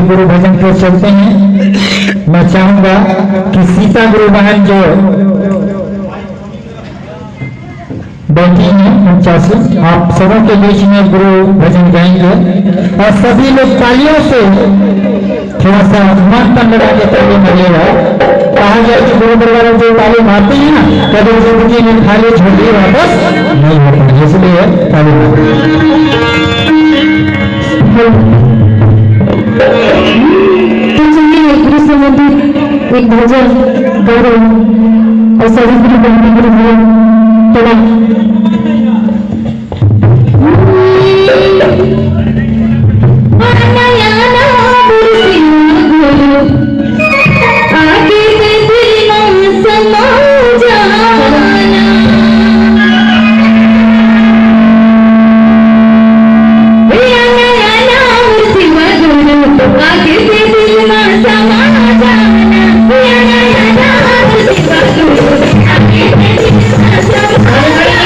गुरु भजन को चलते हैं। मैं चाहूंगा कि सीता गुरु बहन जो बैठी हैं ऊंचा से, आप सबों के बीच में गुरु भजन गाएंगे और सभी लोग तालियों से थोड़ा सा मन तन लगा के ताली मारिएगा। कहा जाए कि गुरु परिवार जो ताली मारते हैं ना, कभी जिंदगी में खाली झोली वापस नहीं होता, इसलिए ताली मारते गुरु संबंधित एक भजन गौरव और सभी गुरु बहन गुरु थोड़ा Thank you.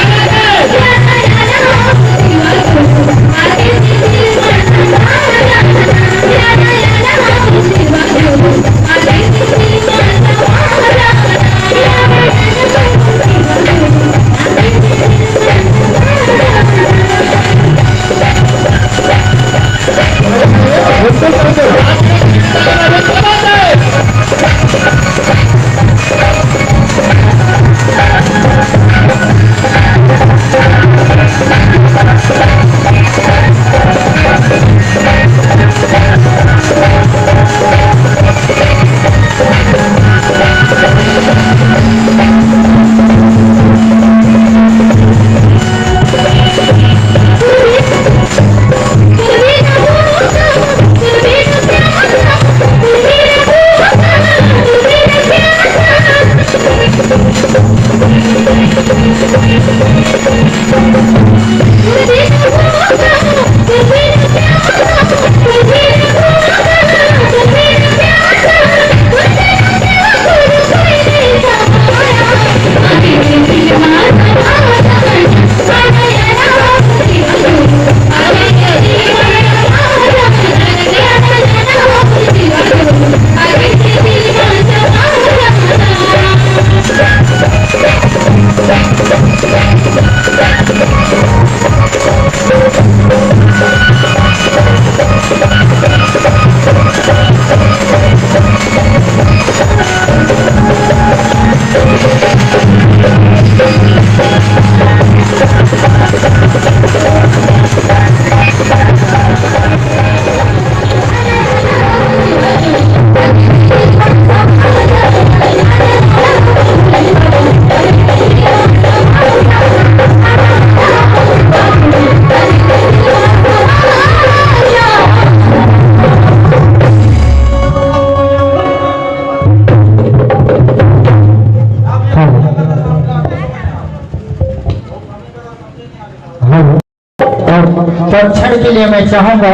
के लिए मैं चाहूंगा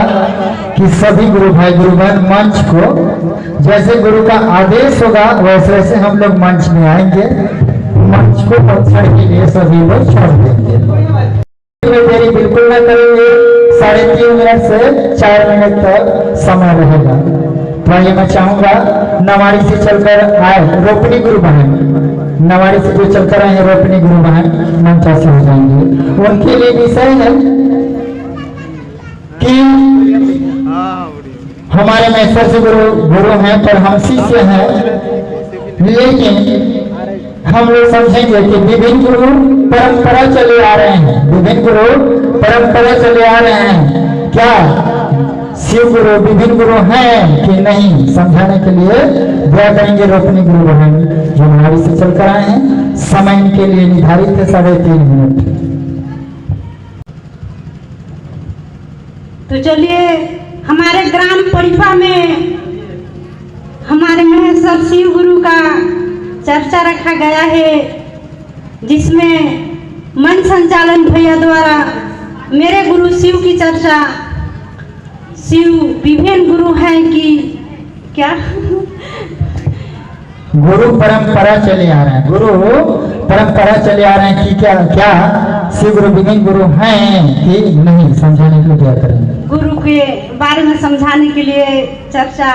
कि सभी गुरु भाई गुरु बहन मंच को, जैसे गुरु का आदेश होगा वैसे वैसे हम लोग मंच में आएंगे। मंच को पत्थर के लिए सभी लोग छोड़ देंगे। देरी बिल्कुल ना करेंगे। 3.5 मिनट से 4 मिनट तक समय रहेगा। तो ये मैं चाहूंगा नवाड़ी से चलकर आए रोपनी गुरु बहन, नवाड़ी से जो चलकर आए हैं रोपनी गुरु बहन मंचा से हो जाएंगे। उनके लिए विषय है कि हमारे महेश्वर से गुरु हैं पर हम शिष्य हैं, लेकिन हम लोग समझेंगे कि विभिन्न गुरु परंपरा चले आ रहे हैं, विभिन्न गुरु परंपरा चले आ रहे हैं। क्या शिव गुरु विभिन्न गुरु हैं कि नहीं, समझाने के लिए दया करेंगे रोपनी गुरु बहन जो हमारी से चलकर आए हैं। समय इनके लिए निर्धारित है 3.5 मिनट। तो चलिए, हमारे ग्राम परिपा में हमारे महेश्वर शिव गुरु का चर्चा रखा गया है, जिसमें मन संचालन भैया द्वारा मेरे गुरु शिव की चर्चा। शिव विभिन्न गुरु हैं कि क्या? गुरु परंपरा चले आ रहे हैं, गुरु परंपरा चले आ रहे हैं कि क्या क्या शिव गुरु विभिन्न गुरु हैं कि नहीं, समझाने के लिए क्या करेंगे। गुरु के बारे में समझाने के लिए, चर्चा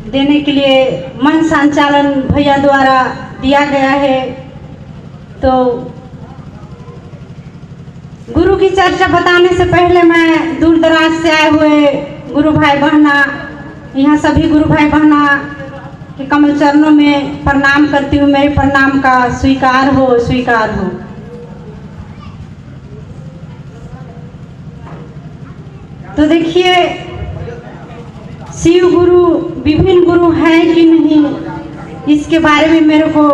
देने के लिए मन संचालन भैया द्वारा दिया गया है। तो गुरु की चर्चा बताने से पहले मैं दूर दराज से आए हुए गुरु भाई बहना, यहाँ सभी गुरु भाई बहना के कमल चरणों में प्रणाम करती हूँ। मेरे प्रणाम का स्वीकार हो, स्वीकार हो। तो देखिए, शिव गुरु विभिन्न गुरु हैं कि नहीं, इसके बारे में मेरे को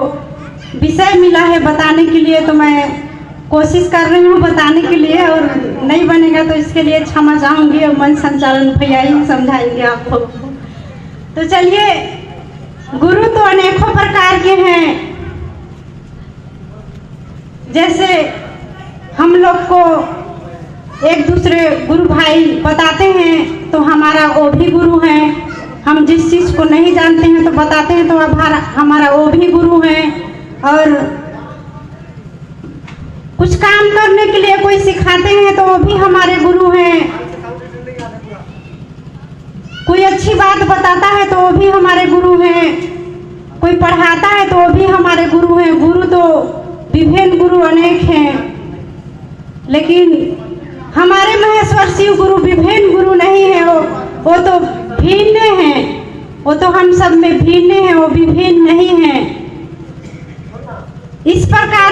विषय मिला है बताने के लिए। तो मैं कोशिश कर रही हूँ बताने के लिए, और नहीं बनेगा तो इसके लिए क्षमा चाहूँगी और मन संचालन भैया ही समझाएंगे आपको। तो चलिए, गुरु तो अनेकों प्रकार के हैं। जैसे हम लोग को एक दूसरे गुरु भाई बताते हैं तो हमारा वो भी गुरु हैं। हम जिस चीज़ को नहीं जानते हैं तो बताते हैं तो हमारा वो भी गुरु हैं। और कुछ काम करने के लिए कोई सिखाते हैं तो वो भी हमारे गुरु हैं। कोई अच्छी बात बताता है तो वो भी हमारे गुरु हैं। कोई पढ़ाता है तो वो भी हमारे गुरु हैं। गुरु तो विभिन्न गुरु अनेक हैं, लेकिन हमारे महेश्वर शिव गुरु विभिन्न गुरु नहीं है। वो तो भिन्न हैं, वो तो हम सब में भिन्न हैं, वो विभिन्न नहीं हैं। इस प्रकार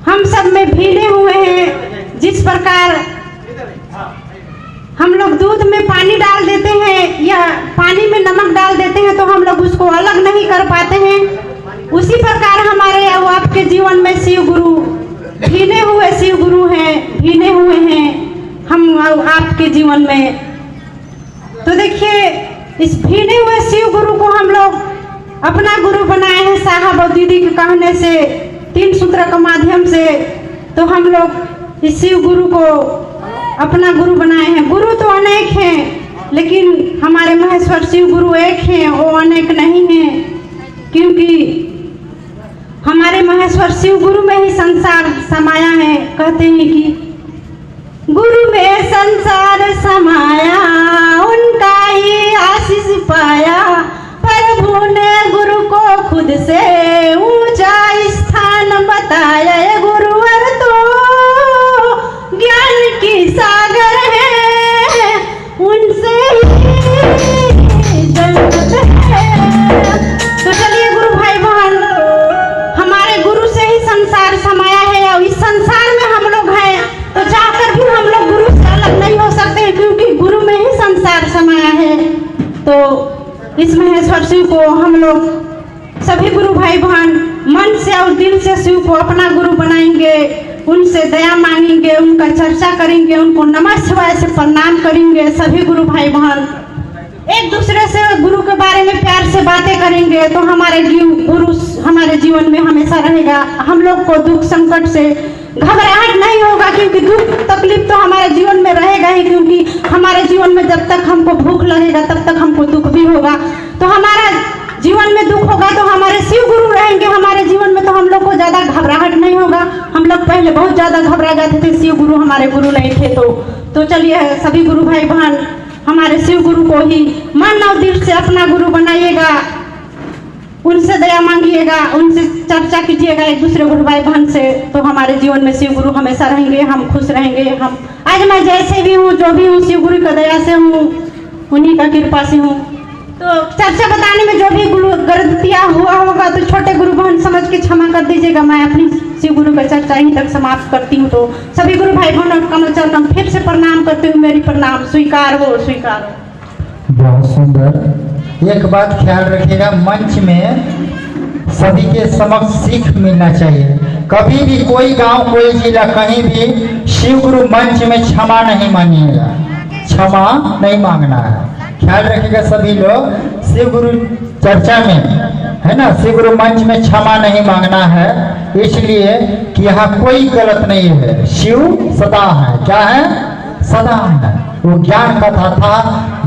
हम सब में भिड़े हुए हैं। जिस प्रकार हम लोग दूध में पानी डाल देते हैं या पानी में नमक डाल देते हैं तो हम लोग उसको अलग नहीं कर पाते हैं, उसी प्रकार हमारे और आपके जीवन में शिव गुरु भिने हुए शिव गुरु हैं, भिने हुए हैं हम और आपके जीवन में। तो देखिए, इस भिने हुए शिव गुरु को हम लोग अपना गुरु बनाए हैं साहब और दीदी के कहने से, 3 सूत्र के माध्यम से। तो हम लोग इस शिव गुरु को अपना गुरु बनाए हैं। गुरु तो अनेक हैं, लेकिन हमारे महेश्वर शिव गुरु एक हैं, वो अनेक नहीं हैं। क्योंकि हमारे महेश्वर शिव गुरु में ही संसार समाया है। कहते हैं कि गुरु में संसार समाया, उनका ही आशीष पाया। प्रभु ने गुरु को खुद से ऊंचा स्थान बताया। ये गुरुवर तो ज्ञान की सागर है, उनसे ही जन्नत है। तो चलिए गुरु भाई बहन, हमारे गुरु से ही संसार समाया है और इस संसार में हम लोग हैं। तो चाहकर भी हम लोग गुरु से अलग नहीं हो सकते, क्योंकि गुरु में ही संसार समाया है। तो इस महेश्वर शिव को हम लोग सभी गुरु भाई बहन मन से और दिल से शिव को अपना गुरु बनाएंगे, उनसे दया मांगेंगे, उनका चर्चा करेंगे, उनको नमः शिवाय से प्रणाम करेंगे सभी गुरु भाई बहन। एक दूसरे से गुरु के बारे में प्यार से बातें करेंगे तो हमारे गुरु हमारे जीवन में हमेशा रहेगा। हम लोग को दुख संकट से घबराहट नहीं होगा, क्योंकि दुख तकलीफ तो हमारे जीवन में रहेगा ही, क्योंकि हमारे जीवन में जब तक हमको भूख लगेगा तब तक हमको दुख भी होगा। तो हमारा जीवन में दुख होगा तो हमारे शिव गुरु रहेंगे हमारे जीवन में, तो हम लोग को ज़्यादा घबराहट नहीं होगा। हम लोग पहले बहुत ज़्यादा घबरा जाते थे, शिव गुरु हमारे गुरु नहीं थे। तो चलिए सभी गुरु भाई बहन हमारे शिव गुरु को ही मन और दिल से अपना गुरु बनाइएगा, उनसे दया मांगिएगा, उनसे चर्चा कीजिएगा एक दूसरे गुरु भाई बहन से, तो हमारे जीवन में शिव गुरु हमेशा रहेंगे, हम खुश रहेंगे। हम आज मैं जैसे भी हूँ, जो भी हूँ, शिव गुरु की दया से हूँ, उन्हीं का कृपा से हूँ। तो चर्चा बताने में जो भी गलतियाँ हुआ होगा तो छोटे गुरु बहन समझ के क्षमा कर दीजिएगा। मैं अपनी शिव गुरु का चर्चा यहीं तक समाप्त करती हूँ। तो सभी गुरु भाई बहनों को कमल चरणों फिर से प्रणाम करते हुए मेरी प्रणाम स्वीकार हो, स्वीकार हो। बहुत सुंदर। एक बात ख्याल रखिएगा, मंच में सभी के समक्ष सीख मिलना चाहिए। कभी भी कोई गांव, कोई जिला, कहीं भी शिव गुरु मंच में क्षमा नहीं मांगिएगा, क्षमा नहीं मांगना है। ख्याल रखिएगा सभी लोग, शिव गुरु चर्चा में है ना, शिव गुरु मंच में क्षमा नहीं मांगना है, इसलिए कि यहाँ कोई गलत नहीं है। शिव सदा है, क्या है? सदा है। वो ज्ञान का था,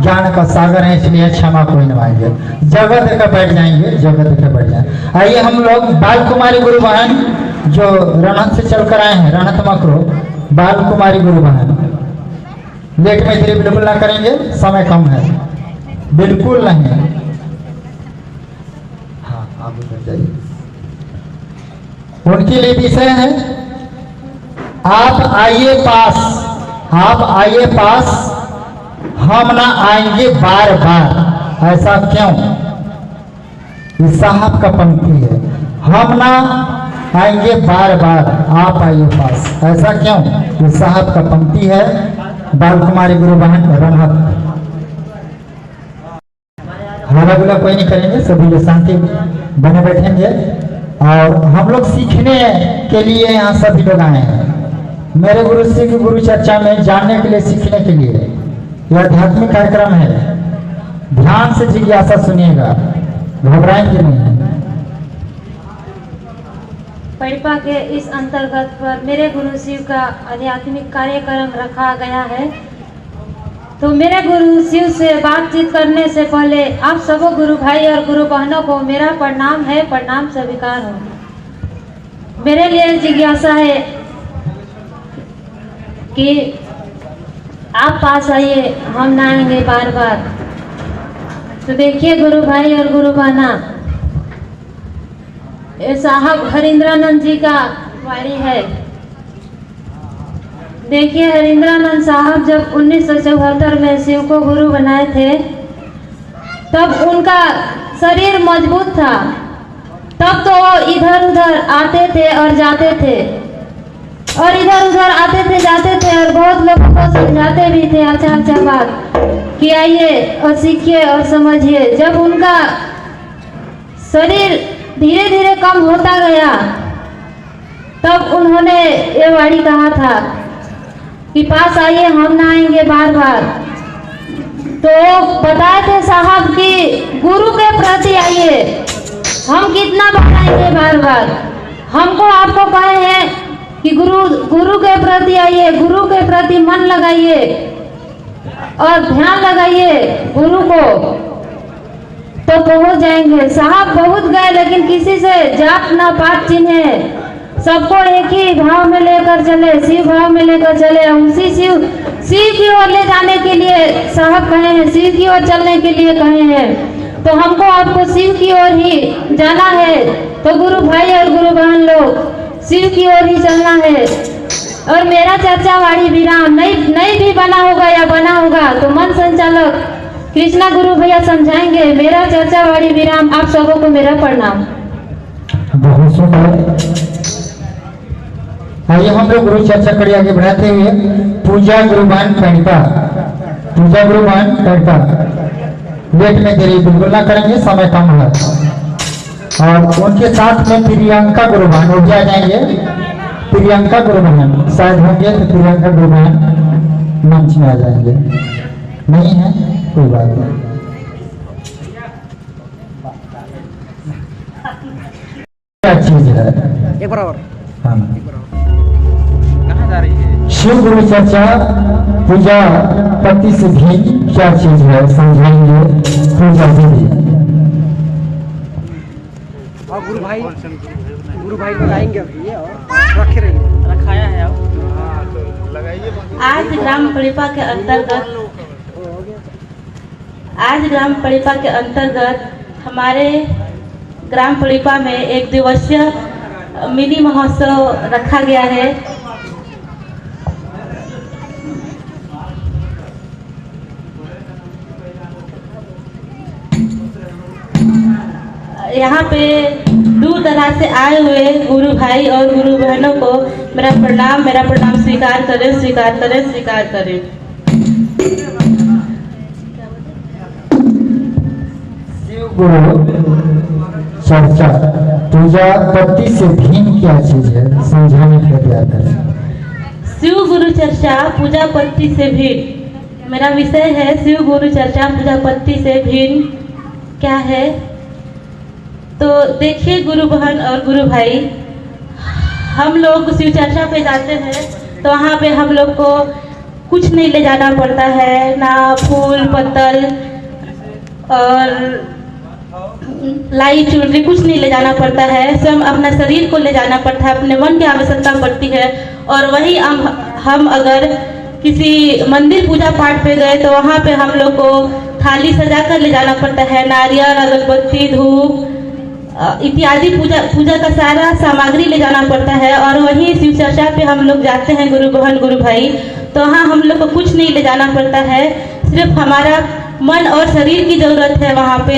ज्ञान का सागर है, इसलिए क्षमा कोई नहीं मांगे। जगह देकर बैठ जाएंगे, जगह देकर बैठ जाए। आइए हम लोग बाल कुमारी गुरु बहन जो रणत से चलकर आए हैं, रणत मकरो, बाल कुमारी गुरु बहन लेट में देरी बिल्कुल ना करेंगे, समय कम है, बिल्कुल नहीं। हाँ आगे बढ़ जाइए। उनके लिए विषय है आप आइए पास, आप आइए पास, हम ना आएंगे बार बार। ऐसा क्यों? इस साहब का पंक्ति है, हम ना आएंगे बार बार, आप आइए पास। ऐसा क्यों? इस साहब का पंक्ति है। बाल कुमारी गुरु बहन रणहत हला गुला कोई नहीं करेंगे, सभी लोग शांति बने बैठेंगे। और हम लोग सीखने के लिए यहाँ सभी लोग आए हैं। मेरे गुरु शिव गुरु चर्चा में जानने के लिए, सीखने के लिए। यह आध्यात्मिक कार्यक्रम है, ध्यान से जिज्ञासा सुनिएगा, घबराएंगे नहीं। परिपा के इस अंतर्गत पर मेरे गुरु शिव का आध्यात्मिक कार्यक्रम रखा गया है। तो मेरे गुरु शिव से बातचीत करने से पहले आप सबों गुरु भाई और गुरु बहनों को मेरा प्रणाम है, प्रणाम स्वीकार हो। मेरे लिए जिज्ञासा है कि आप पास आइए, हम ना आएंगे बार बार। तो देखिए गुरु भाई और गुरु बहना, ये साहब हरिंद्रानंद जी का वाणी है। देखिए हरिंद्रानंद साहब जब 1974 में शिव को गुरु बनाए थे, तब उनका शरीर मजबूत था। तब तो वो इधर उधर आते थे और जाते थे, और इधर उधर आते थे जाते थे, और बहुत लोगों को समझाते भी थे अच्छा बात कि आइए और सीखिए और समझिए। जब उनका शरीर धीरे धीरे कम होता गया, तब उन्होंने ये वाणी कहा था कि पास आइए, हम ना आएंगे बार बार। तो बताए थे साहब कि गुरु के प्रति आइए, हम कितना बताएंगे बार बार। हमको आपको कहे हैं कि गुरु के प्रति आइए, गुरु के प्रति मन लगाइए और ध्यान लगाइए गुरु को, तो पहुंच जाएंगे। साहब बहुत गए, लेकिन किसी से जात ना पात चिन्हे, सबको एक ही भाव में लेकर चले, शिव भाव में लेकर चले। उसी शिव की ओर ले जाने के लिए साहब कहे हैं, शिव की ओर चलने के लिए कहे हैं। तो हमको आपको शिव की ओर ही जाना है। तो गुरु भाई और गुरु बहन लोग शिव की ओर ही चलना है। और मेरा चर्चा वाणी विराम नहीं भी बना होगा या बना होगा तो मन संचालक कृष्णा गुरु भैया समझाएंगे। मेरा चर्चा वाणी विराम। आप सबों को मेरा प्रणाम। बहुत सुंदर। आइए हम लोग गुरु चर्चा कड़ी आगे बढ़ाते हुए पूजा गुरुबान कणिका, पूजा गुरुबान कणिका लेट में देरी बिल्कुल ना करेंगे, समय कम है। और उनके साथ में प्रियंका गुरुबान वो भी आ जाएंगे। प्रियंका गुरुबान शायद होंगे तो प्रियंका गुरुबान मंच में आ जाएंगे। नहीं है कोई बात नहीं। क्या चीज है? एक बार और हाँ। कहाँ जा रही है? शिव गुरु चर्चा पूजा पत्ती से भी क्या चीज है समझाएंगे पूजा दीदी। और गुरु भाई बताएंगे अभी और रखे रहिए रखाया है अब आज ग्राम परिपा के अंतर्गत हमारे ग्राम परिपा में एक दिवसीय मिनी महोत्सव रखा गया है। यहाँ पे दूर दराज से आए हुए गुरु भाई और गुरु बहनों को मेरा प्रणाम स्वीकार करें। शिव गुरु चर्चा पूजा पत्ती से भिन्न क्या चीज है समझाने का प्रयास करें। शिव गुरु चर्चा पूजा पत्ती से भिन्न मेरा विषय है। शिव गुरु चर्चा पूजा पत्ती से भिन्न क्या है? तो देखिए गुरु बहन और गुरु भाई, हम लोग शिव चर्चा पे जाते हैं तो वहाँ पे हम लोग को कुछ नहीं ले जाना पड़ता है, ना फूल पत्तल और लाई चुनरी कुछ नहीं ले जाना पड़ता है। स्वयं अपना शरीर को ले जाना पड़ता है, अपने मन की आवश्यकता पड़ती है। और वही हम अगर किसी मंदिर पूजा पाठ पे गए तो वहाँ पे हम लोग को थाली सजा कर ले जाना पड़ता है, नारियल अगरबत्ती धूप इत्यादि पूजा का सारा सामग्री ले जाना पड़ता है। और वहीं शिव चर्चा पे हम लोग जाते हैं गुरु बहन गुरु भाई, तो वहाँ हम लोग को कुछ नहीं ले जाना पड़ता है, सिर्फ हमारा मन और शरीर की जरूरत है वहाँ पे,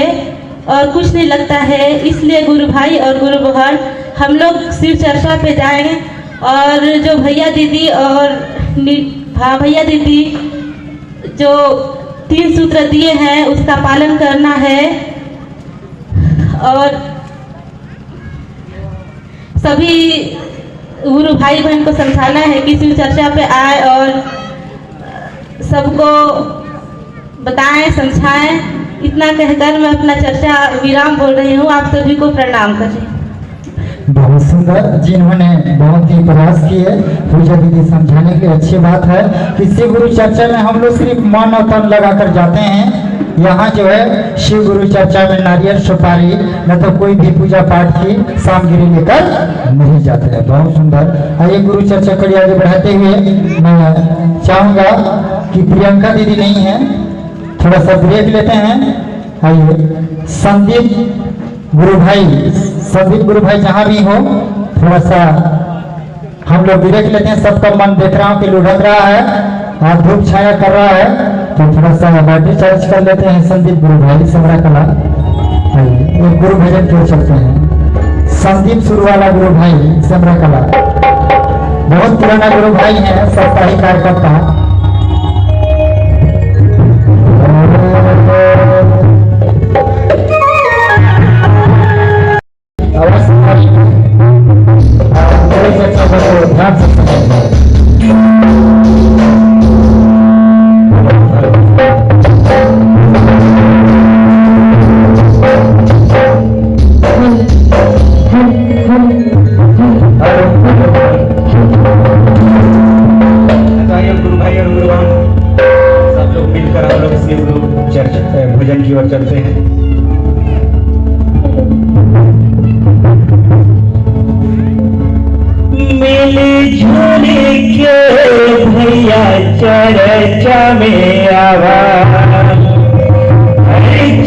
और कुछ नहीं लगता है। इसलिए गुरु भाई और गुरु बहन हम लोग शिव चर्चा पे जाएं और जो भैया दीदी और भैया दीदी जो 3 सूत्र दिए हैं उसका पालन करना है। और सभी गुरु भाई बहन को समझाना है कि शिव चर्चा पे आए और सबको बताएं समझाएं। इतना कहकर मैं अपना चर्चा विराम बोल रही हूँ। आप सभी को प्रणाम करें। बहुत सुंदर, जिन्होंने बहुत ही प्रयास किए पूजा दीदी समझाने की। अच्छी बात है कि शिव गुरु चर्चा में हम लोग सिर्फ मन और तन लगा कर जाते हैं। यहाँ जो है शिव गुरु चर्चा में नारियल सुपारी न तो कोई भी पूजा पाठ की सामग्री लेकर नहीं जाते हैं। बहुत सुंदर। आइए गुरु चर्चा कड़ी आगे बढ़ाते हुए मैं चाहूंगा कि प्रियंका दीदी नहीं है, थोड़ा सा ब्रेक लेते हैं। आइए संदीप गुरु भाई जहाँ भी हो थोड़ा सा हम लोग ब्रेक लेते हैं। सबका मन देख रहा हूँ कि लुढ़क रहा है और धूप छाया कर रहा है, तो थोड़ा सा बैटरी चार्ज कर लेते हैं। संदीप गुरु भाई समरा कला एक गुरु भजन क्यों चलते हैं। संदीप सुरवाला गुरु भाई समरा कला बहुत पुराना गुरु भाई है, सप्ताही कार्यकर्ता। भजन की ओर चलते हैं। मिली झूली के भैया चर्चा में आवा,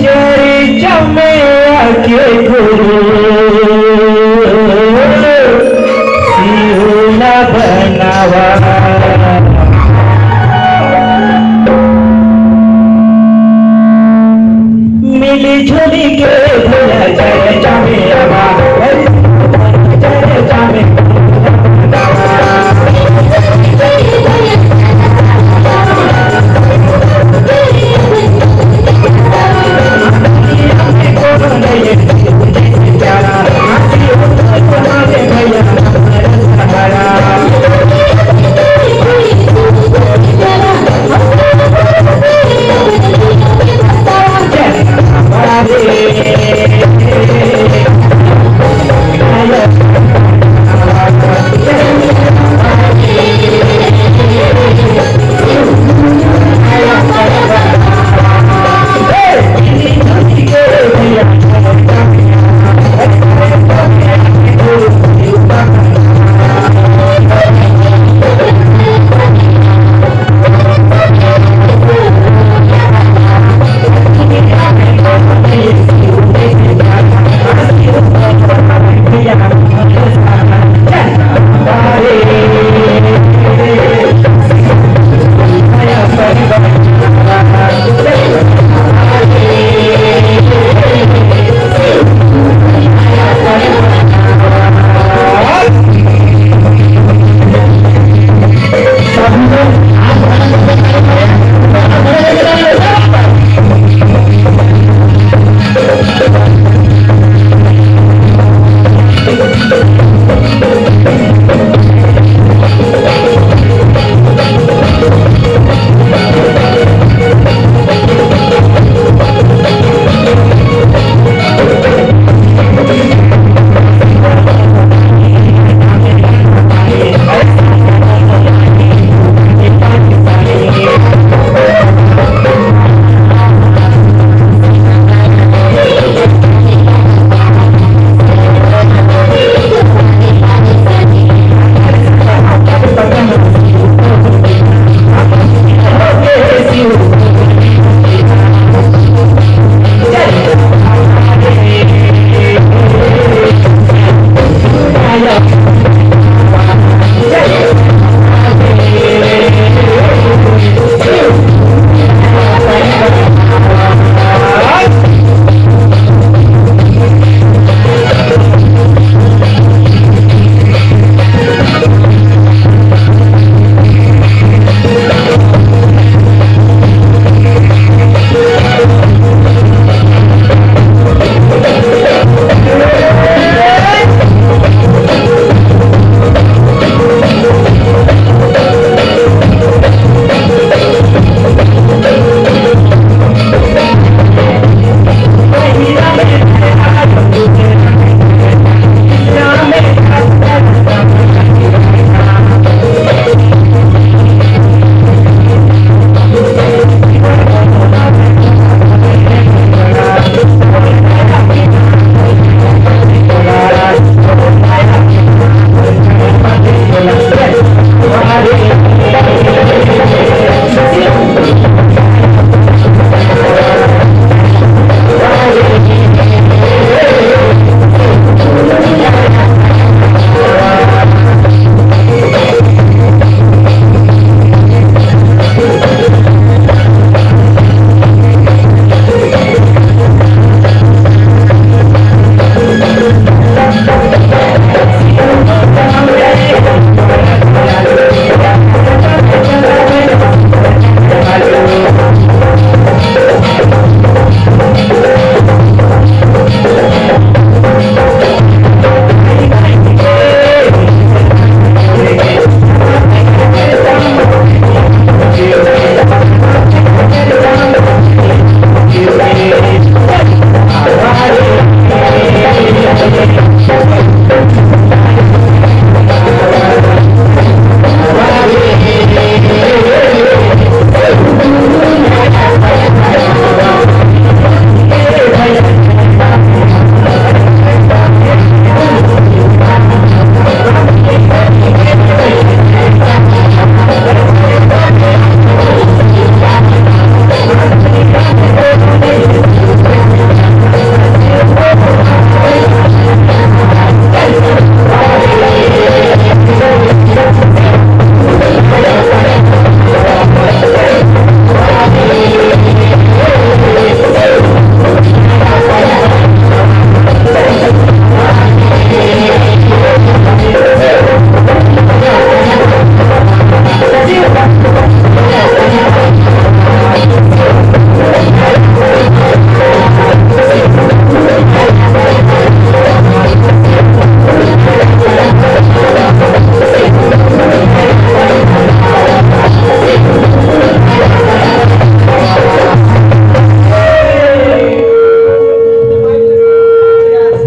चर्चा में आके गुरु शिव न बनावा। मिली झूली के भैया चर्चा में आवा, चर्चा में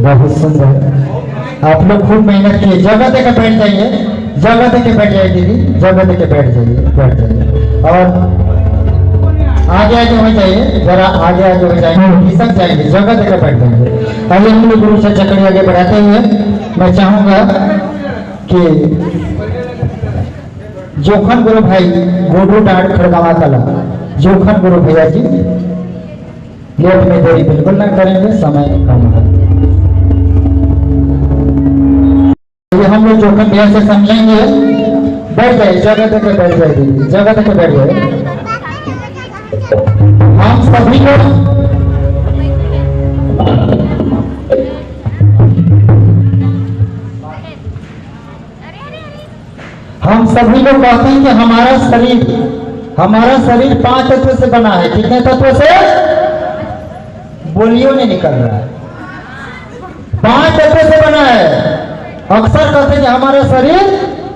बहुत सुंदर। आप लोग खूब मेहनत किए। जगह दे के बैठ जाइए, जगह दे के बैठ जाइए दीदी, जगह दे के बैठ जाइए, बैठ जाइए। और आगे आगे हो जाइए, जरा आगे आगे हो जाएंगे, खिसक जाएंगे, जगह देकर बैठ जाएंगे। आइए हम लोग गुरु से चक्री आगे बढ़ाते हुए मैं चाहूंगा कि जोखन गुरु भाई गोडू डांड खड़गवा कला, जोखन गुरु भैया जी लेट में देरी बिल्कुल ना करेंगे, समय कम है। ये हम लोग जोखन भैया से समझेंगे। बैठ जाइए, जगह देकर बैठ जाए दीदी, जगह देकर बैठ जाए। हम सभी लोग कहते हैं कि हमारा शरीर 5 तत्व से बना है। कितने तत्व से? बोलियो नहीं निकल रहा है। 5 तत्व से बना है। अक्सर कहते हैं कि हमारा शरीर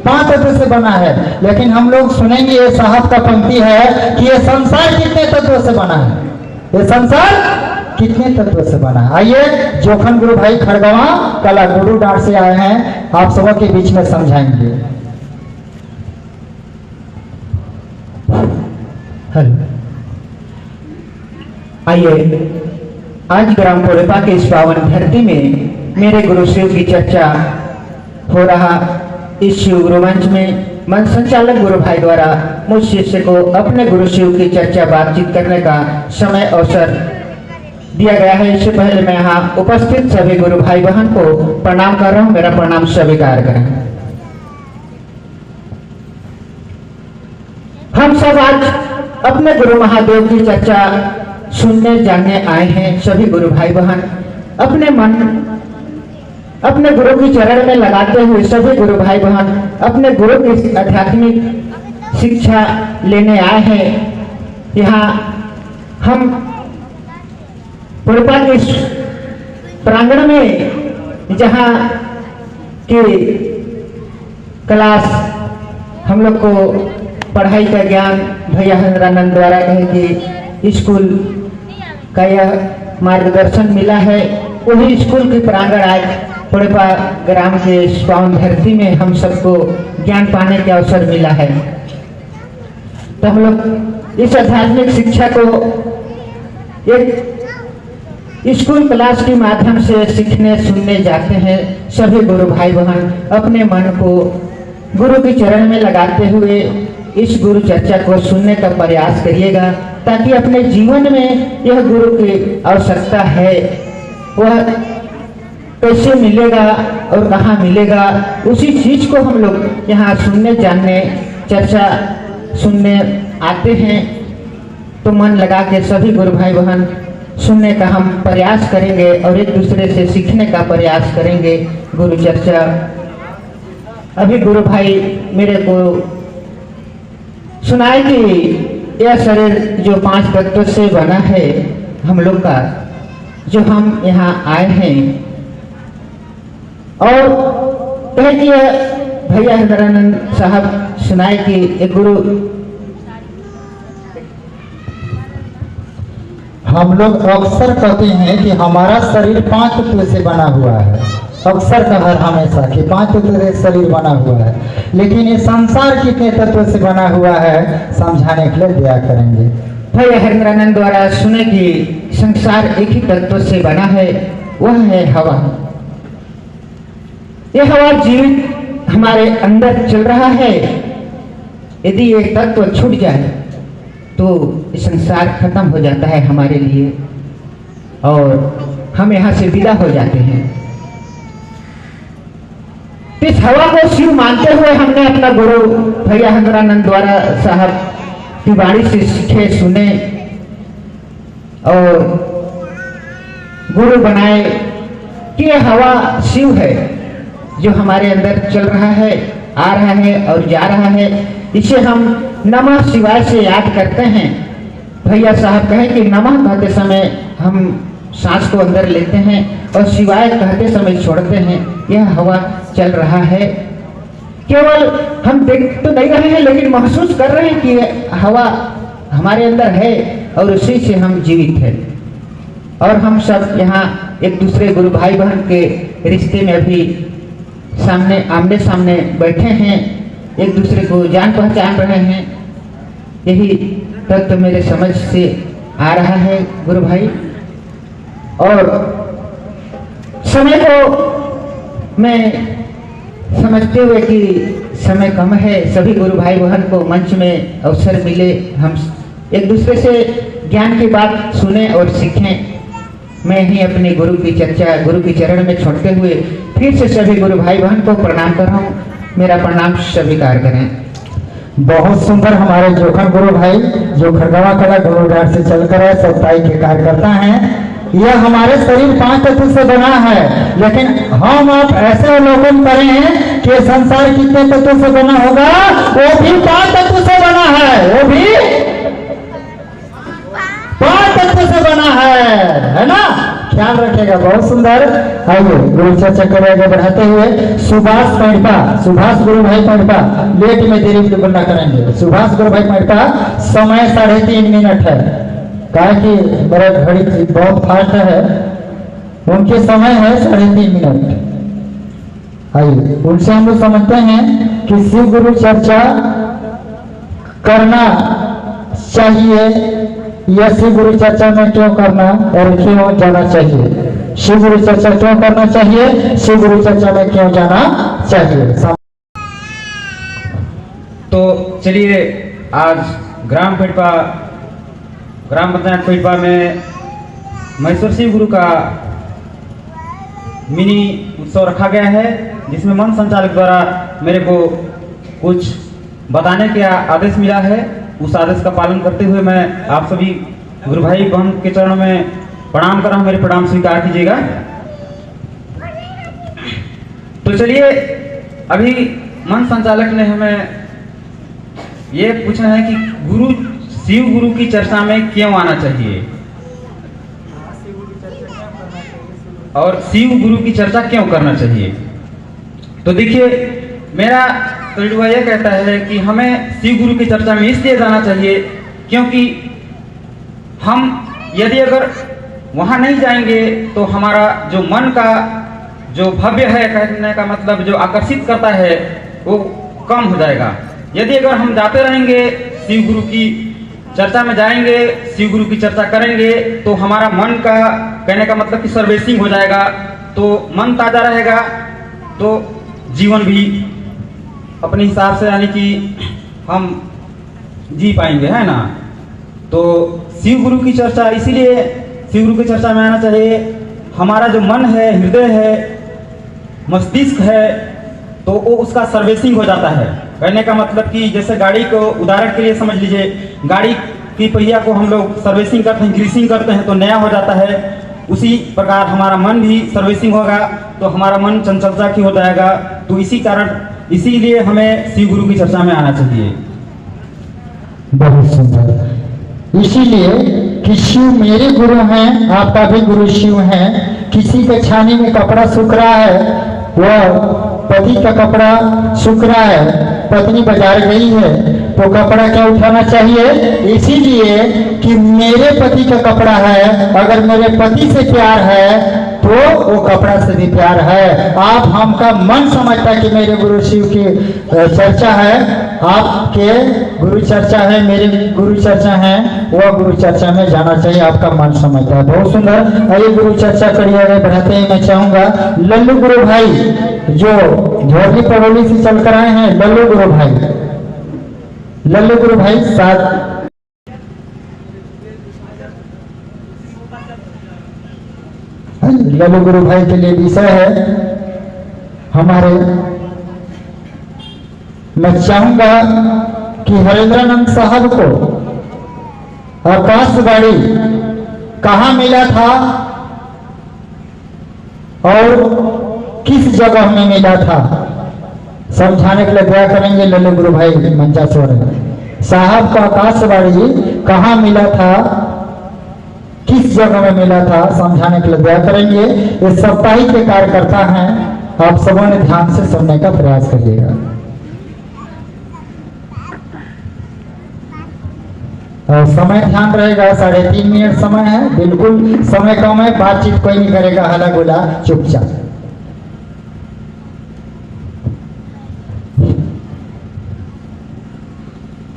5 तत्व से बना है, लेकिन हम लोग सुनेंगे ये साहब का पंक्ति है कि ये संसार कितने तत्वों से बना है, ये संसार कितने तत्वों से बना है। आइए जोखन गुरु भाई खड़गवा कला गुरु डांट से आए हैं, आप सबों के बीच में समझाएंगे। आइए आज ग्राम पोड़ेपा के इस पावन धरती में मेरे गुरु शिव की चर्चा हो रहा। इस शिव गुरु मंच में मंच संचालक गुरु भाई द्वारा मुझ शिष्य को अपने गुरु शिव की चर्चा बातचीत करने का समय अवसर दिया गया है। इससे पहले मैं यहाँ उपस्थित सभी गुरु भाई बहन को प्रणाम कर रहा हूँ। मेरा प्रणाम स्वीकार करें। हम सब आज अपने गुरु महादेव की चर्चा सुनने जानने आए हैं। सभी गुरु भाई बहन अपने मन अपने गुरु की चरण में लगाते हुए सभी गुरु भाई बहन अपने गुरु की आध्यात्मिक शिक्षा लेने आए हैं। यहाँ हम पोड़ेपा के प्रांगण में जहाँ की क्लास हम लोग को पढ़ाई का ज्ञान भैया हंद्रानंद द्वारा कहे कि स्कूल का यह मार्गदर्शन मिला है, वही स्कूल के प्रांगण आज पोड़ेपा ग्राम के पावन धरती में हम सबको ज्ञान पाने के अवसर मिला है। तो हम लोग इस आध्यात्मिक शिक्षा को एक स्कूल क्लास के माध्यम से सीखने सुनने जाते हैं। सभी गुरु भाई बहन अपने मन को गुरु के चरण में लगाते हुए इस गुरु चर्चा को सुनने का प्रयास करिएगा, ताकि अपने जीवन में यह गुरु की आवश्यकता है वह कैसे मिलेगा और कहाँ मिलेगा, उसी चीज को हम लोग यहाँ सुनने जानने चर्चा सुनने आते हैं। तो मन लगा के सभी गुरु भाई बहन सुनने का हम प्रयास करेंगे और एक दूसरे से सीखने का प्रयास करेंगे गुरु चर्चा। अभी गुरु भाई मेरे को सुनाए कि यह शरीर जो 5 तत्वों से बना है हम लोग का, जो हम यहाँ आए हैं, और कहे कि भैया हंद्रानंद साहब सुनाए कि एक गुरु हम लोग अक्सर कहते हैं कि हमारा शरीर 5 तत्व से बना हुआ है। अक्सर कहा हमेशा कि 5 तत्व से शरीर बना हुआ है, लेकिन ये संसार कितने तत्व से बना हुआ है समझाने के लिए दिया करेंगे। भैया हंद्रानंद द्वारा सुने कि संसार एक ही तत्व से बना है, वह है हवा। यह हवा जीवित हमारे अंदर चल रहा है। यदि ये तत्व छूट जाए तो संसार खत्म हो जाता है हमारे लिए और हम यहाँ से विदा हो जाते हैं। इस हवा को शिव मानते हुए हमने अपना गुरु भैया हंद्रानंद द्वारा साहब की वाणी से सीखे सुने और गुरु बनाए कि यह हवा शिव है जो हमारे अंदर चल रहा है, आ रहा है और जा रहा है। इसे हम नमः शिवाय से याद करते हैं। भैया साहब कहे कि नमः कहते समय हम सांस को अंदर लेते हैं और शिवाय कहते समय छोड़ते हैं। यह हवा चल रहा है, केवल हम देख तो नहीं रहे हैं लेकिन महसूस कर रहे हैं कि हवा हमारे अंदर है और उसी से हम जीवित हैं। और हम सब यहाँ एक दूसरे गुरु भाई बहन के रिश्ते में अभी सामने आमने सामने बैठे हैं, एक दूसरे को जान पहचान रहे हैं। यही तक तो मेरे समझ से आ रहा है गुरु भाई। और समय को मैं समझते हुए कि समय कम है, सभी गुरु भाई बहन को मंच में अवसर मिले, हम एक दूसरे से ज्ञान की बात सुने और सीखें। मैं ही अपने गुरु की चर्चा गुरु के चरण में छोड़ते हुए फिर से सभी गुरु भाई बहन को प्रणाम कर रहा हूँ। मेरा प्रणाम स्वीकार करें। बहुत सुंदर हमारे जोखन गुरु भाई जो खड़गवा कला गुरुद्वार से चलकर है, सप्ताही के कार्यकर्ता हैं। यह हमारे शरीर 5 तत्व से बना है, लेकिन हम आप ऐसे अवलोकन करें कि संसार कितने तत्व से बना होगा, वो भी 5 तत्व से बना है, वो भी 5 तत्व से बना है ना। ख्याल रखेगा। बहुत सुंदर। आइए गुरु चर्चा करेंगे बढ़ाते हुए सुभाष पैंडपा, सुभाष गुरु भाई पैंडपा लेट में देरी बंदा करेंगे। सुभाष गुरु भाई पैंडपा, समय 3.5 मिनट है, कहा कि मेरा घड़ी बहुत फास्ट है, उनके समय है 3.5 मिनट। आइए उनसे हम लोग समझते हैं कि शिव गुरु चर्चा करना चाहिए या शिव गुरु चर्चा में क्यों करना और क्यों जाना चाहिए। शिव गुरु चर्चा क्यों करना चाहिए, शिव गुरु चर्चा में क्यों जाना चाहिए। तो चलिए आज ग्राम पंचायत पेटपा में महेश्वर शिव गुरु का मिनी उत्सव रखा गया है, जिसमें मंच संचालक द्वारा मेरे को कुछ बताने का आदेश मिला है। उस आदेश का पालन करते हुए मैं आप सभी गुरु भाई बहन के चरणों में प्रणाम कर रहा हूँ। मेरे प्रणाम स्वीकार कीजिएगा। तो चलिए अभी मंच संचालक ने हमें ये पूछना है कि शिव गुरु की चर्चा में क्यों आना चाहिए और शिव गुरु की चर्चा क्यों करना चाहिए। तो देखिए मेरा तजुर्बा यह कहता है कि हमें शिव गुरु की चर्चा में इसलिए जाना चाहिए क्योंकि हम यदि अगर वहां नहीं जाएंगे तो हमारा जो मन का जो भव्य है, कहने का मतलब जो आकर्षित करता है, वो कम हो जाएगा। यदि अगर हम जाते रहेंगे शिव गुरु की चर्चा में जाएंगे, शिव गुरु की चर्चा करेंगे, तो हमारा मन का कहने का मतलब कि सर्विसिंग हो जाएगा, तो मन ताजा रहेगा, तो जीवन भी अपने हिसाब से यानी कि हम जी पाएंगे, है ना। तो शिव गुरु की चर्चा इसीलिए शिव गुरु की चर्चा में आना चाहिए। हमारा जो मन है, हृदय है, मस्तिष्क है, तो वो उसका सर्विसिंग हो जाता है। कहने का मतलब कि जैसे गाड़ी को उदाहरण के लिए समझ लीजिए, गाड़ी की पहिया को हम लोग सर्विसिंग करते हैं, ग्रीसिंग करते हैं तो नया हो जाता है। उसी प्रकार हमारा मन भी सर्विसिंग होगा तो हमारा मन चंचलता की हो जाएगा। तो इसीलिए हमें शिव गुरु की चर्चा में आना चाहिए। बहुत सुंदर। इसीलिए कि शिव मेरे गुरु हैं, आपका भी गुरु शिव है। किसी के छानी में कपड़ा सूख रहा है, वह पति का कपड़ा सूख रहा है, पत्नी बाजार गई है तो कपड़ा क्या उठाना चाहिए, इसीलिए कि मेरे पति का कपड़ा है, अगर मेरे पति से प्यार है तो वो कपड़ा से भी प्यार है। आप हमका मन समझता है कि मेरे गुरु शिव की चर्चा है, आपके गुरु चर्चा है, मेरे गुरु चर्चा है, वह गुरु चर्चा में जाना चाहिए, आपका मन समझता है। बहुत सुंदर। आइए गुरु चर्चा करिए आगे बढ़ाते हैं। मैं चाहूंगा लल्लू गुरु भाई जो झोरली पड़ोली से चल कर आए हैं, लल्लू गुरु भाई साथ लल्लू गुरु भाई के लिए विषय है हमारे। मैं चाहूंगा कि हरेंद्रानंद साहब को आकाशवाणी कहाँ मिला था और किस जगह में मिला था, समझाने के लिए दया करेंगे लल्लू गुरु भाई मंचासवर साहब का आकाशवाणी कहाँ मिला था, किस जगह में मिला था, समझाने के लिए दया करेंगे। ये साप्ताहिक के कार्यकर्ता हैं, आप सबों ने ध्यान से सुनने का प्रयास करिएगा। और समय ध्यान रहेगा, 3.5 मिनट समय है, बिल्कुल समय कम है, बातचीत कोई नहीं करेगा, हला गोला चुपचाप।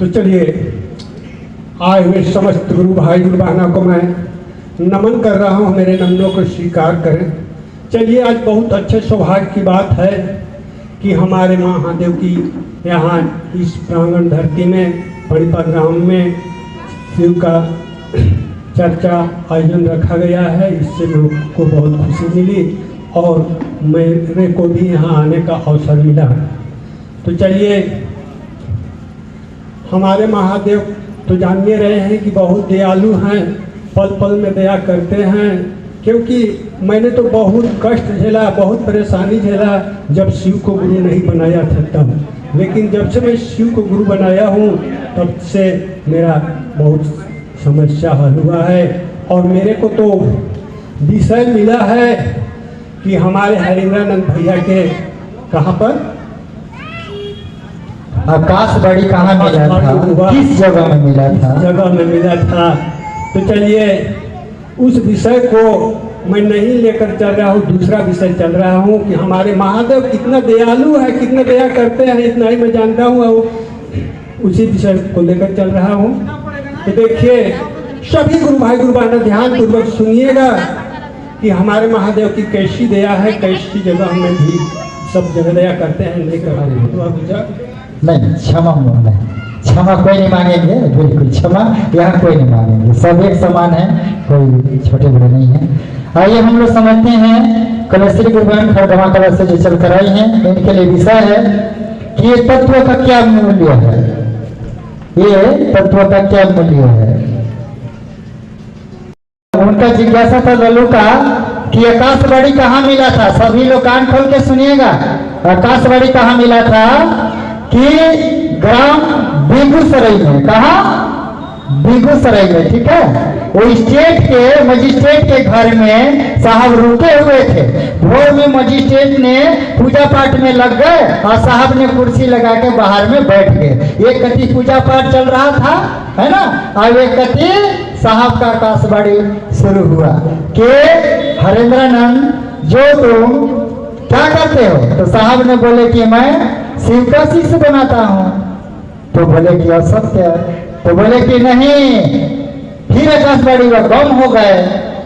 तो चलिए आए हुए समस्त गुरु भाई गुरु बहनों को मैं नमन कर रहा हूँ, मेरे नमनों को स्वीकार करें। चलिए आज बहुत अच्छे सौभाग्य की बात है कि हमारे महादेव की यहाँ इस प्रांगण धरती में पड़िपा ग्राम में शिव का चर्चा आयोजन रखा गया है। इससे मेरे को बहुत खुशी मिली और मेरे को भी यहाँ आने का अवसर मिला। तो चलिए, हमारे महादेव तो जानते रहे हैं कि बहुत दयालु हैं, पल पल में दया करते हैं। क्योंकि मैंने तो बहुत कष्ट झेला, बहुत परेशानी झेला जब शिव को गुरु नहीं बनाया था तब, लेकिन जब से मैं शिव को गुरु बनाया हूँ तब से मेरा बहुत समस्या हल हुआ है। और मेरे को तो विषय मिला है कि हमारे हरिंद्रानंद भैया के कहाँ पर आकाशवाणी कहाँ मिला था, किस जगह में मिला था? जगह में मिला था। तो चलिए, उस विषय को मैं नहीं लेकर चल रहा हूँ, दूसरा विषय चल रहा हूँ कि हमारे महादेव कितना दयालु है, कितना दया करते हैं, इतना ही मैं जानता हूँ। उसी विषय को लेकर चल रहा हूँ। तो देखिए, सभी गुरु भाई गुरु बहन ध्यान पूर्वक सुनिएगा कि हमारे महादेव की कैसी दया है, कैसी जगह में भी सब जगह दया करते हैं, नहीं करा रहे। नहीं, क्षमा नहीं, क्षमा कोई नहीं मांगेंगे, बिल्कुल क्षमा यहाँ कोई नहीं मांगेंगे, सब एक समान है, कोई छोटे बड़े नहीं है। आइए हम लोग समझते हैं कलेश्वरी गुरुबान खड़गवा कला से जो चल कर आई हैं, इनके लिए विषय है कि ये तत्व का क्या मूल्य है, ये तत्व का क्या मूल्य है। उनका जिज्ञासा था लल्लू का कि आकाशवाणी कहाँ मिला था। सभी लोग कान खोल के सुनिएगा, आकाशवाणी कहाँ मिला था कि ग्राम बेगूसराय में। कहा? बेगूसराय में, ठीक है। वो स्टेट के मजिस्ट्रेट के घर में साहब रुके हुए थे। भोर में मजिस्ट्रेट ने पूजा पाठ में लग गए और साहब ने कुर्सी लगा के बाहर में बैठ गए। एक कति पूजा पाठ चल रहा था, है ना, और एक कति साहब का आकाशवाणी शुरू हुआ कि हरेंद्रानंद जो तुम क्या करते हो? तो साहब ने बोले कि मैं शिव का शिष्य बनाता हूँ। तो बोले कि असत्य। तो बोले कि नहीं। फिर आकाशवाणी का गम हो गए,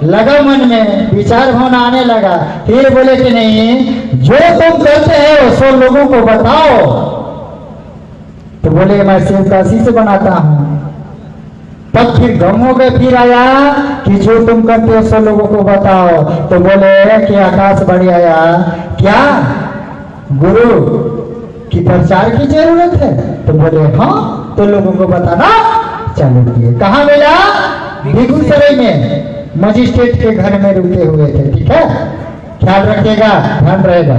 लगा मन में विचार भावना आने लगा। फिर बोले कि नहीं, जो तुम करते हो सो लोगों को बताओ। तो बोले मैं शिव का शिष्य बनाता हूँ। तब फिर गम हो गए। फिर आया कि जो तुम करते हो सो लोगों को बताओ। तो बोले कि आकाशवाणी आया, क्या गुरु की प्रचार की जरूरत है? तो बोले हाँ। तो लोगों को बताना चालू किए। कहाँ मिला? बेगूसराय में मजिस्ट्रेट के घर में रुके हुए थे, ठीक है। ख्याल रखिएगा, ध्यान रहेगा।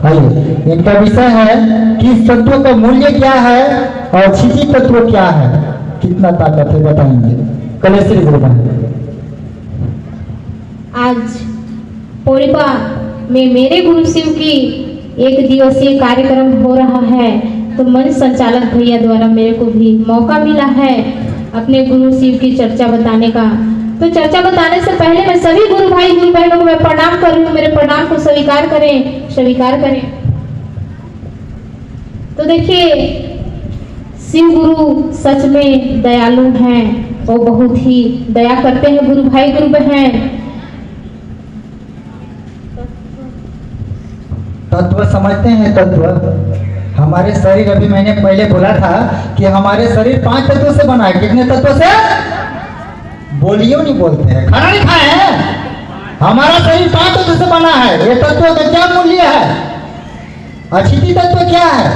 आइए, इनका विषय है कि इस तत्व का मूल्य क्या है और क्षिति तत्व क्या है, कितना ताकत है, बताएंगे कलेश्वरी गुरुबान। आज पोरिपा में मेरे गुरु शिव की 1 दिवसीय कार्यक्रम हो रहा है। तो मंच संचालक भैया द्वारा मेरे को भी मौका मिला है अपने गुरु शिव की चर्चा बताने का। तो चर्चा बताने से पहले मैं सभी गुरु भाई गुरु बहनों को मैं प्रणाम कर रही हूँ। मेरे प्रणाम को स्वीकार करें, स्वीकार करें। तो देखिए, शिव गुरु सच में दयालु हैं, वो बहुत ही दया करते हैं गुरु भाई गुरु बहन। तत्व समझते हैं? तत्व हमारे शरीर, अभी मैंने पहले बोला था कि हमारे शरीर 5 तत्वों से बना है। कितने तत्वों से? बोलियो नहीं बोलते हैं, खाना नहीं खाए हैं। हमारा शरीर 5 तत्वों से बना है। ये तत्व का क्या मूल्य है? अक्षिति तत्व क्या है,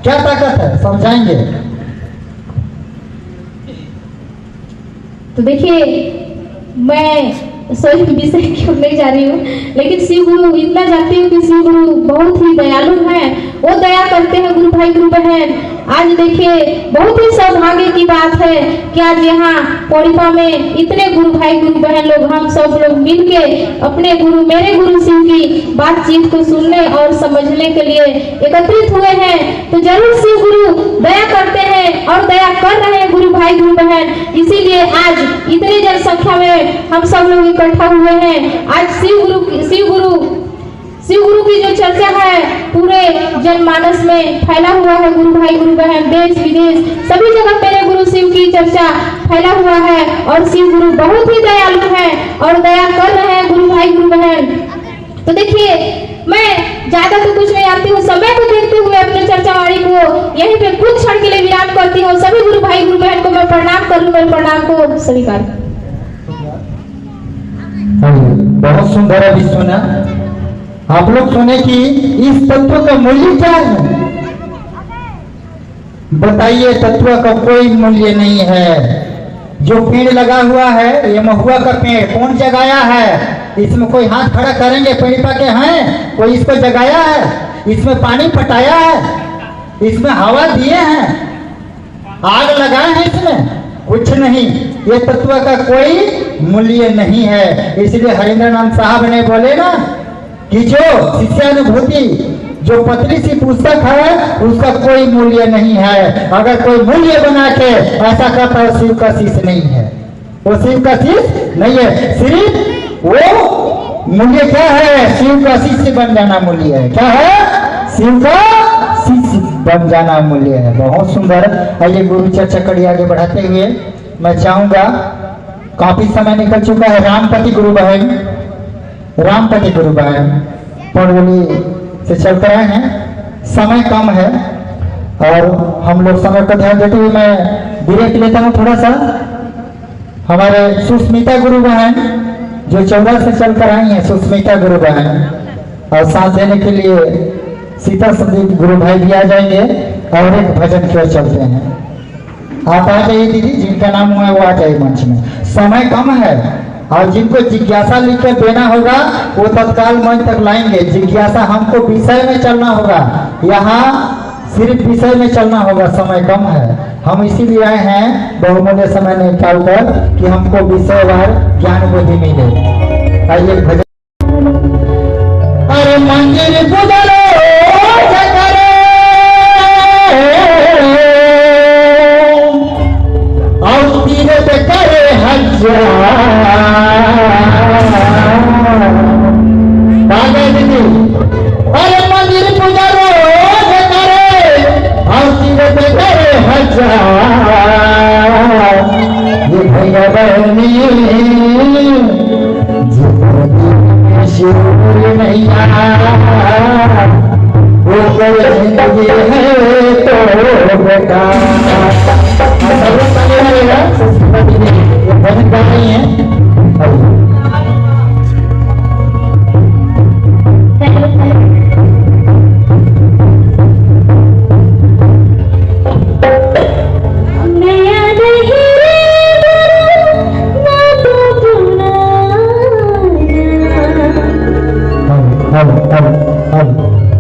क्या ताकत है, समझाएंगे। तो देखिए, मैं सही विषय क्यों नहीं जा रही हूँ, लेकिन शिव गुरु इतना जानती हूँ कि शिव गुरु बहुत ही दयालु हैं वो दया करते हैं गुरु भाई गुरु बहन। आज देखिए बहुत ही सौभाग्य की बात है कि आज यहाँ पौड़ीपा में इतने गुरु भाई गुरु बहन लोग, हम सब लोग मिलके अपने गुरु, मेरे गुरु शिव की बातचीत को सुनने और समझने के लिए एकत्रित हुए हैं। तो जरूर शिव गुरु दया करते हैं और दया कर रहे हैं गुरु भाई गुरु बहन, इसीलिए आज इतनी जनसंख्या में हम सब लोग इकट्ठा हुए हैं। आज शिव गुरु की जो चर्चा है पूरे जनमानस में फैला हुआ है। गुरु भाई गुरु बहन, देश विदेश सभी जगह मेरे गुरु शिव की चर्चा फैला हुआ है और शिव गुरु बहुत ही दयालु है और दया कर रहे हैं गुरु भाई गुरु बहन। तो देखिए मैं ज्यादा तो कुछ नहीं आती हूँ, समय को देखते हुए अपने चर्चावाड़ी को यहीं पे कुछ क्षण के लिए विराम करती हूँ। सभी गुरु भाई गुरु बहन को मैं प्रणाम कर लूँ, मेरे प्रणाम को स्वीकार। बहुत सुंदर अभी सुना। आप लोग सुने कि इस तत्व का मूल्य क्या है? बताइए, तत्व का कोई मूल्य नहीं है। जो पेड़ लगा हुआ है, ये महुआ का पेड़ कौन जगाया है? इसमें कोई हाथ खड़ा करेंगे? पेड़ के हैं? कोई इसको जगाया है? इसमें पानी पटाया है? इसमें हवा दिए हैं? आग लगाए हैं? इसमें कुछ नहीं। ये तत्व का कोई मूल्य नहीं है। इसलिए हरिंद्रनाथ साहब ने बोले ना कि जो शिष्यानुभूति, जो पतली सी पुस्तक है, उसका कोई मूल्य नहीं है। अगर कोई मूल्य बना के ऐसा करता है, शिव का शिष्य नहीं है, वो शिव का शिष्य नहीं है। सिर्फ वो मूल्य क्या है? शिव का शिष्य बन जाना मूल्य है। क्या है? शिव का शिष्य बन जाना मूल्य है। बहुत सुंदर। आइए गुरु चर्चा कड़ी आगे बढ़ाते हुए मैं चाहूंगा, काफी समय निकल चुका है। रामपति गुरु बहन पौड़ोली से चल कर आए हैं। समय कम है और हम लोग समय को ध्यान देते हुए मैं ब्रेक लेता हूँ थोड़ा सा। हमारे सुस्मिता गुरु बहन जो 14 से चल कर आई हैं, सुस्मिता गुरु बहन, और साथ देने के लिए सीता संदीप गुरु भाई भी आ जाएंगे और एक भजन की ओर चलते हैं। आप आ जाइए दीदी, जिनका नाम हुआ है वो आ जाइए मंच में। समय कम है और जिनको जिज्ञासा लिखकर देना होगा वो तत्काल मंच तक लाएंगे। जिज्ञासा हमको विषय में चलना होगा, यहाँ सिर्फ विषय में चलना होगा। समय कम है, हम इसीलिए आए हैं बहुमूल्य समय निकाल कर कि हमको विषयवार ज्ञान बुद्धि मिले। आइए भजन। अरे मंदिर बुदलो और तीरथ करे दीदी। अरे मंदिर पूजा रोज करे और तीरथ करे ये भैया बहनी शिव नैया वो जिंदगी है तो बेटा। भजन कर रही है। अब